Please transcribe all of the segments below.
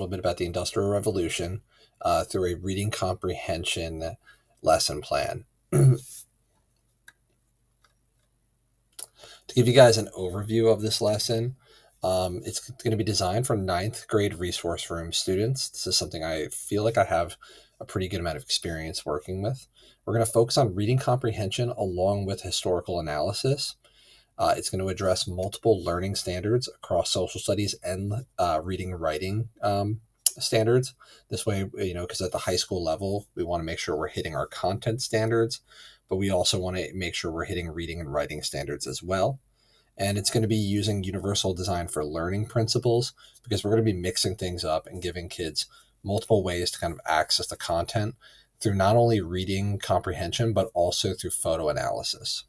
little bit about the Industrial Revolution through a reading comprehension lesson plan. To give you guys an overview of this lesson, it's going to be designed for ninth grade resource room students. This is something I feel like I have a pretty good amount of experience working with. We're going to focus on reading comprehension along with historical analysis. It's going to address multiple learning standards across social studies and reading and writing standards. This way, because at the high school level, we want to make sure we're hitting our content standards, but we also want to make sure we're hitting reading and writing standards as well. And it's going to be using universal design for learning principles, because we're going to be mixing things up and giving kids multiple ways to kind of access the content through not only reading comprehension, but also through photo analysis.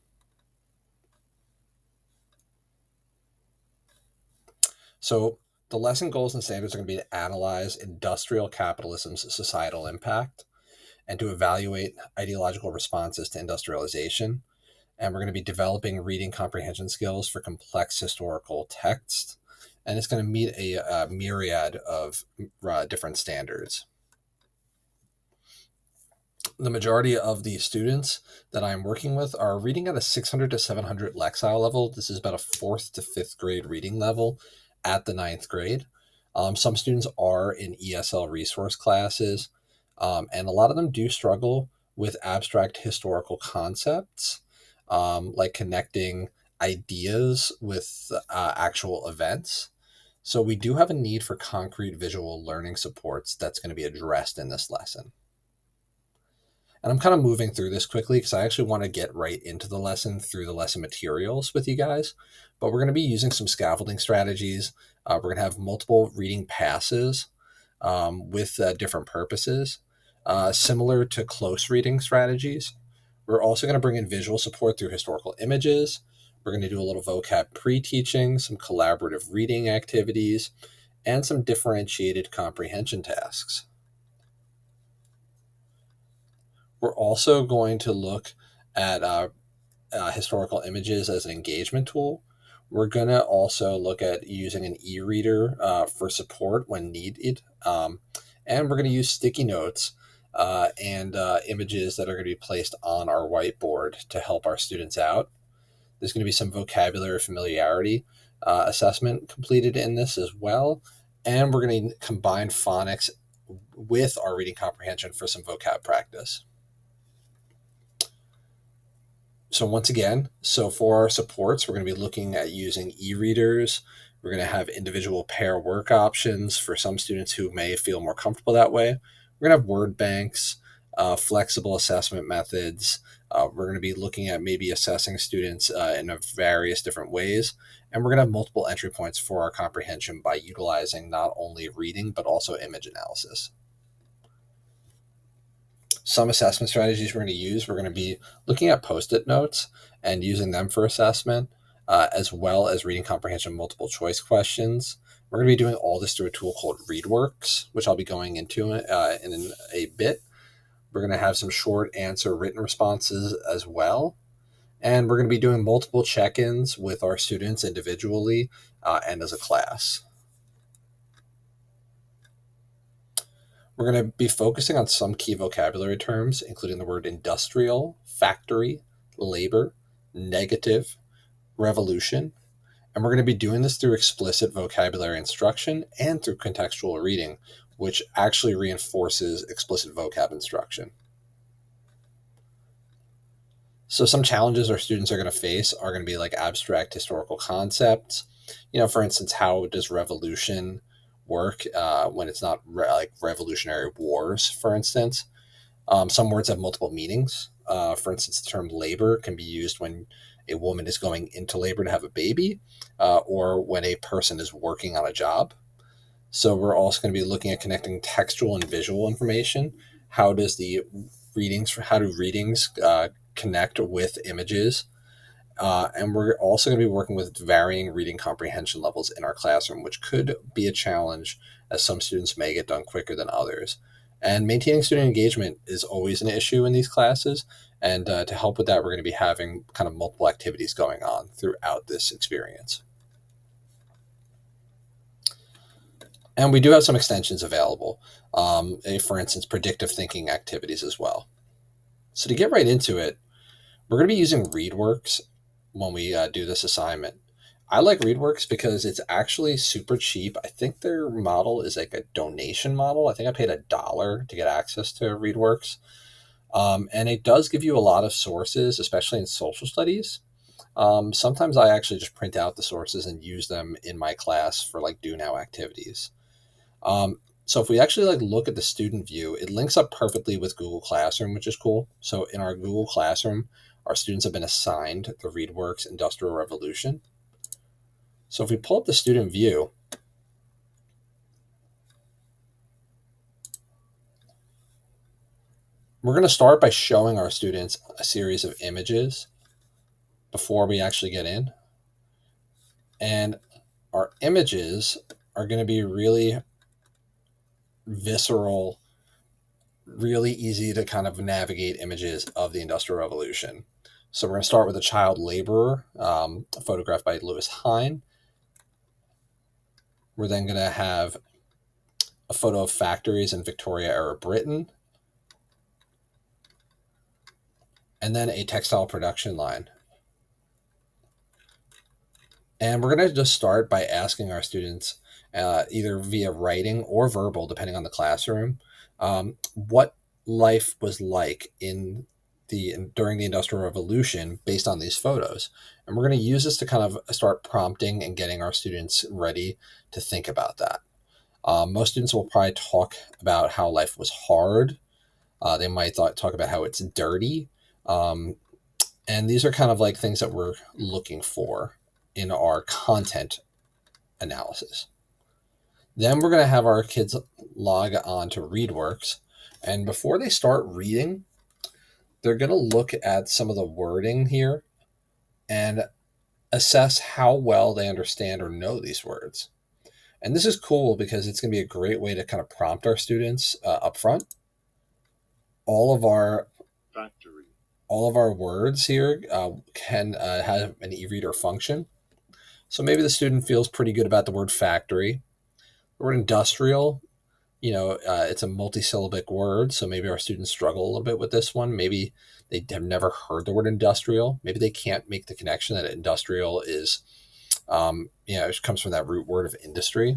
So the lesson goals and standards are going to be to analyze industrial capitalism's societal impact and to evaluate ideological responses to industrialization. And we're going to be developing reading comprehension skills for complex historical texts. And it's going to meet a myriad of different standards. The majority of the students that I'm working with are reading at a 600 to 700 Lexile level. This is about a 4th to 5th grade reading level at the 9th grade. Some students are in ESL resource classes, and a lot of them do struggle with abstract historical concepts, like connecting ideas with actual events. So we do have a need for concrete visual learning supports that's going to be addressed in this lesson. And I'm kind of moving through this quickly because I actually want to get right into the lesson through the lesson materials with you guys. But we're going to be using some scaffolding strategies. We're going to have multiple reading passes with different purposes, similar to close reading strategies. We're also going to bring in visual support through historical images. We're going to do a little vocab pre-teaching, some collaborative reading activities, and some differentiated comprehension tasks. We're also going to look at historical images as an engagement tool. We're going to also look at using an e-reader for support when needed. And we're going to use sticky notes and images that are going to be placed on our whiteboard to help our students out. There's going to be some vocabulary familiarity assessment completed in this as well. And we're going to combine phonics with our reading comprehension for some vocab practice. So once again, for our supports, we're going to be looking at using e-readers. We're going to have individual pair work options for some students who may feel more comfortable that way. We're going to have word banks, flexible assessment methods. We're going to be looking at maybe assessing students in various different ways. And we're going to have multiple entry points for our comprehension by utilizing not only reading, but also image analysis. Some assessment strategies we're going to use, we're going to be looking at Post-it notes and using them for assessment, as well as reading comprehension multiple choice questions. We're going to be doing all this through a tool called ReadWorks, which I'll be going into in a bit. We're going to have some short answer written responses as well. And we're going to be doing multiple check-ins with our students individually and as a class. We're going to be focusing on some key vocabulary terms, including the word industrial, factory, labor, negative, revolution. And we're going to be doing this through explicit vocabulary instruction and through contextual reading, which actually reinforces explicit vocab instruction. So some challenges our students are going to face are going to be like abstract historical concepts. For instance, how does revolution work when it's not like revolutionary wars, for instance. Some words have multiple meanings. For instance, the term labor can be used when a woman is going into labor to have a baby, or when a person is working on a job. So we're also going to be looking at connecting textual and visual information. How do readings connect with images? And we're also going to be working with varying reading comprehension levels in our classroom, which could be a challenge as some students may get done quicker than others. And maintaining student engagement is always an issue in these classes. And to help with that, we're going to be having kind of multiple activities going on throughout this experience. And we do have some extensions available, for instance, predictive thinking activities as well. So to get right into it, we're going to be using ReadWorks when we do this assignment. I like ReadWorks because it's actually super cheap. I think their model is like a donation model. I think I paid $1 to get access to ReadWorks. And it does give you a lot of sources, especially in social studies. Sometimes I actually just print out the sources and use them in my class for like do now activities. So if we actually like look at the student view, it links up perfectly with Google Classroom, which is cool. So in our Google Classroom, our students have been assigned the ReadWorks Industrial Revolution. So if we pull up the student view, we're going to start by showing our students a series of images before we actually get in. And our images are going to be really visceral, really easy to kind of navigate images of the Industrial Revolution. So we're going to start with a child laborer, photographed by Lewis Hine. We're then going to have a photo of factories in Victoria-era Britain, and then a textile production line. And we're going to just start by asking our students, either via writing or verbal, depending on the classroom, what life was like during the Industrial Revolution based on these photos. And we're going to use this to kind of start prompting and getting our students ready to think about that. Most students will probably talk about how life was hard. They might talk about how it's dirty. And these are kind of like things that we're looking for in our content analysis. Then we're going to have our kids log on to ReadWorks. And before they start reading, they're going to look at some of the wording here and assess how well they understand or know these words. And this is cool because it's going to be a great way to kind of prompt our students up front. All of our words here can have an e-reader function. So maybe the student feels pretty good about the word factory. The word industrial, it's a multisyllabic word, so maybe our students struggle a little bit with this one. Maybe they have never heard the word industrial. Maybe they can't make the connection that industrial is, it comes from that root word of industry.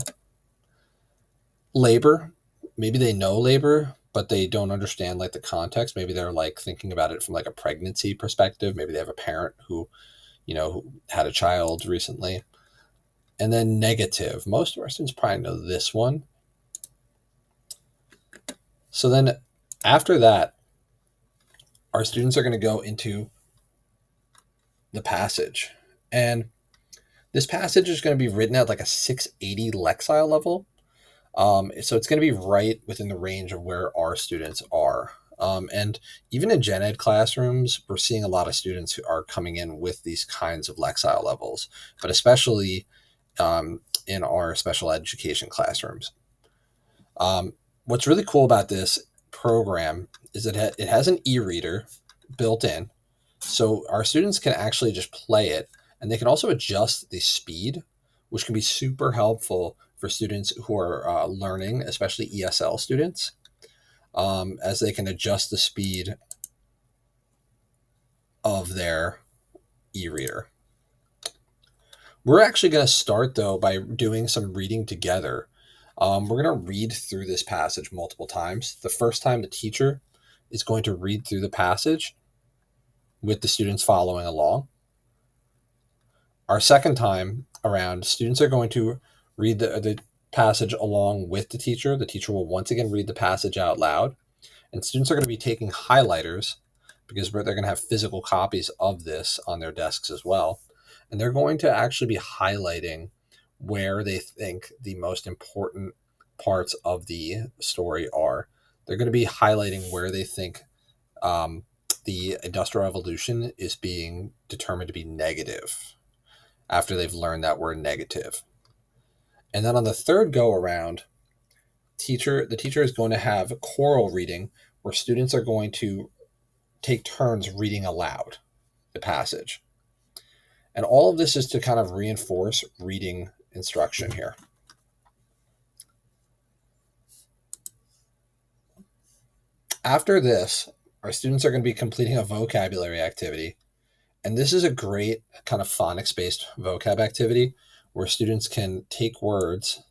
Labor, maybe they know labor, but they don't understand like the context. Maybe they're like thinking about it from like a pregnancy perspective. Maybe they have a parent who had a child recently. And then negative. Most of our students probably know this one. So then after that, our students are going to go into the passage. And this passage is going to be written at like a 680 Lexile level. So it's going to be right within the range of where our students are. And even in gen ed classrooms, we're seeing a lot of students who are coming in with these kinds of Lexile levels, but especially in our special education classrooms. What's really cool about this program is that it has an e-reader built in. So our students can actually just play it, and they can also adjust the speed, which can be super helpful for students who are learning, especially ESL students, as they can adjust the speed of their e-reader. We're actually going to start, though, by doing some reading together. We're going to read through this passage multiple times. The first time, the teacher is going to read through the passage with the students following along. Our second time around, students are going to read the passage along with the teacher. The teacher will once again read the passage out loud. And students are going to be taking highlighters because they're going to have physical copies of this on their desks as well. And they're going to actually be highlighting where they think the most important parts of the story are. They're going to be highlighting where they think the Industrial Revolution is being determined to be negative after they've learned that word negative. And then on the third go around, the teacher is going to have a choral reading where students are going to take turns reading aloud the passage. And all of this is to kind of reinforce reading instruction here. After this, our students are going to be completing a vocabulary activity. And this is a great kind of phonics-based vocab activity where students can take words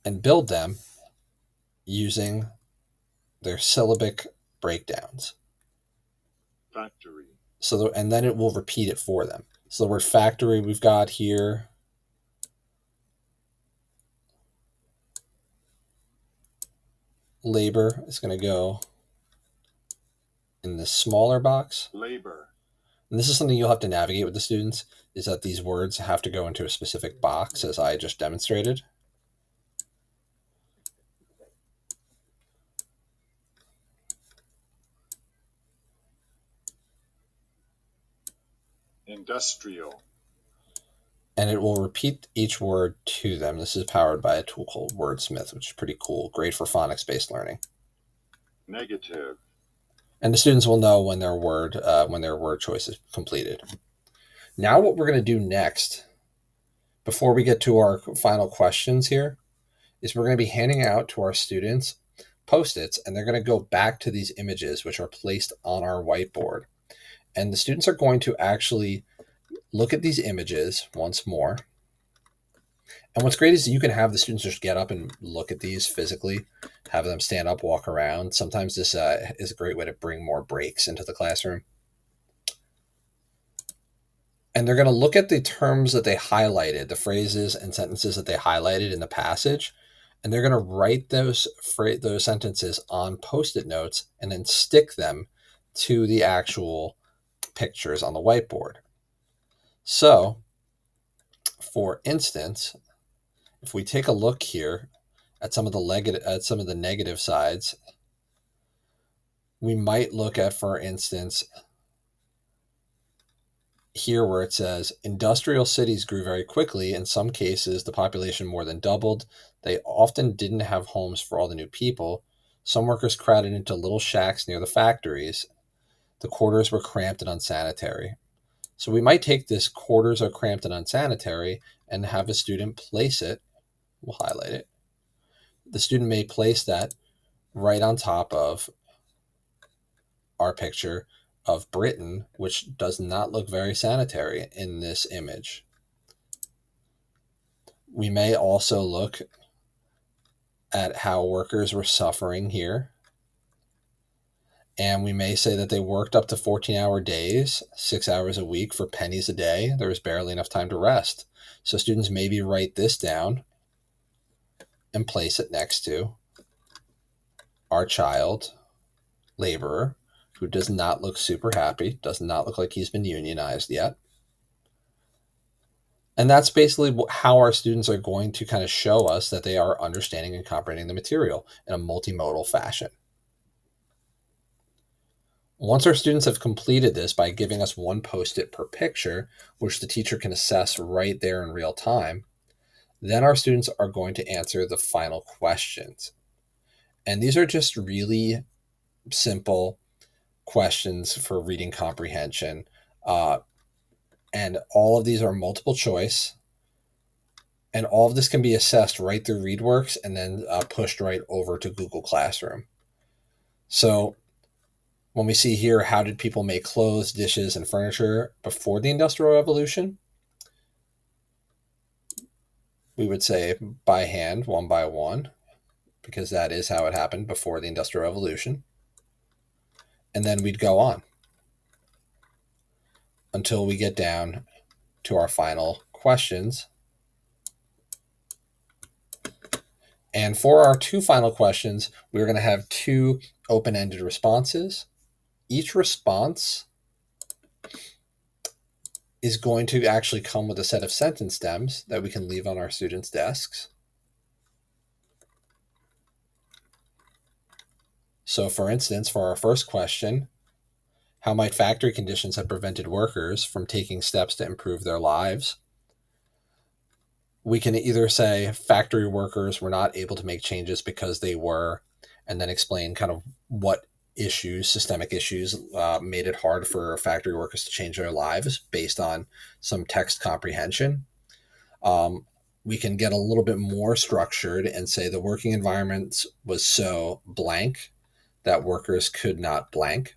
and build them using their syllabic breakdowns. Factory. And then it will repeat it for them. So the word factory we've got here. Labor is going to go in the smaller box. Labor. And this is something you'll have to navigate with the students, is that these words have to go into a specific box, as I just demonstrated. Industrial. And it will repeat each word to them. This is powered by a tool called Wordsmith, which is pretty cool. Great for phonics-based learning. Negative. And the students will know when their word choice is completed. Now what we're going to do next, before we get to our final questions here, is we're going to be handing out to our students Post-its, and they're going to go back to these images, which are placed on our whiteboard. And the students are going to actually look at these images once more. And what's great is you can have the students just get up and look at these physically, have them stand up, walk around. Sometimes this is a great way to bring more breaks into the classroom. And they're going to look at the terms that they highlighted, the phrases and sentences that they highlighted in the passage, and they're going to write those sentences on Post-it notes and then stick them to the actual pictures on the whiteboard. So, for instance, if we take a look here at some of the negative sides, we might look at, for instance, here where it says industrial cities grew very quickly. In some cases, the population more than doubled. They often didn't have homes for all the new people. Some workers crowded into little shacks near the factories. The quarters were cramped and unsanitary. So we might take this quarters are cramped and unsanitary and have a student place it. We'll highlight it. The student may place that right on top of our picture of Britain, which does not look very sanitary in this image. We may also look at how workers were suffering here. And we may say that they worked up to 14-hour days, 6 hours a week for pennies a day. There was barely enough time to rest. So students maybe write this down and place it next to our child laborer, who does not look super happy, does not look like he's been unionized yet. And that's basically how our students are going to kind of show us that they are understanding and comprehending the material in a multimodal fashion. Once our students have completed this by giving us one Post-it per picture, which the teacher can assess right there in real time, then our students are going to answer the final questions. And these are just really simple questions for reading comprehension. And all of these are multiple choice. And all of this can be assessed right through ReadWorks and then pushed right over to Google Classroom. So when we see here, how did people make clothes, dishes, and furniture before the Industrial Revolution? We would say by hand, one by one, because that is how it happened before the Industrial Revolution. And then we'd go on until we get down to our final questions. And for our two final questions, we're going to have two open-ended responses. Each response is going to actually come with a set of sentence stems that we can leave on our students' desks. So for instance, for our first question, how might factory conditions have prevented workers from taking steps to improve their lives? We can either say factory workers were not able to make changes because they were, and then explain kind of what issues, systemic issues, made it hard for factory workers to change their lives based on some text comprehension. we can get a little bit more structured and say the working environment was so blank that workers could not blank.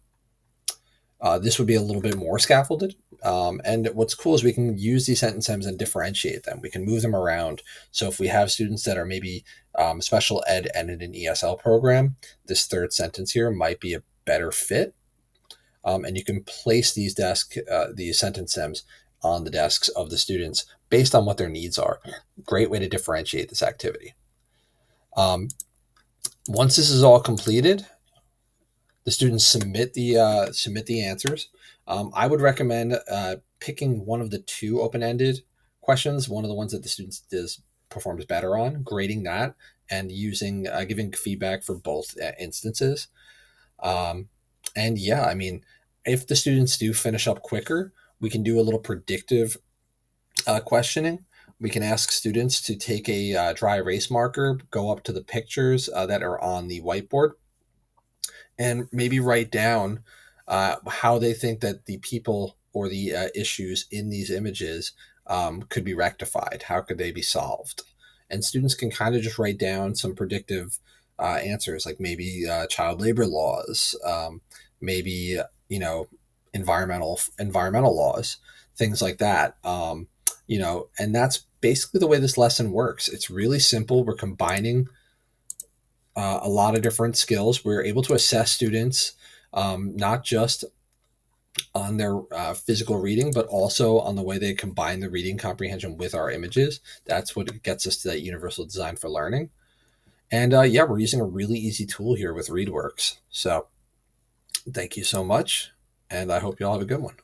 This would be a little bit more scaffolded. And what's cool is we can use these sentence stems and differentiate them. We can move them around. So if we have students that are maybe special ed and in an ESL program, this third sentence here might be a better fit. And you can place these sentence stems on the desks of the students based on what their needs are. Great way to differentiate this activity. Once this is all completed, the students submit the answers. I would recommend picking one of the two open-ended questions, one of the ones that the students performs better on, grading that, and using giving feedback for both instances. And yeah, I mean, if the students do finish up quicker, we can do a little predictive questioning. We can ask students to take a dry erase marker, go up to the pictures that are on the whiteboard, and maybe write down how they think that the people or the issues in these images could be rectified. How could they be solved? And students can kind of just write down some predictive answers, like maybe child labor laws, maybe environmental laws, things like that. And that's basically the way this lesson works. It's really simple. We're combining a lot of different skills. We're able to assess students not just on their physical reading, but also on the way they combine the reading comprehension with our images. That's what gets us to that universal design for learning. And yeah, we're using a really easy tool here with ReadWorks. So thank you so much, and I hope you all have a good one.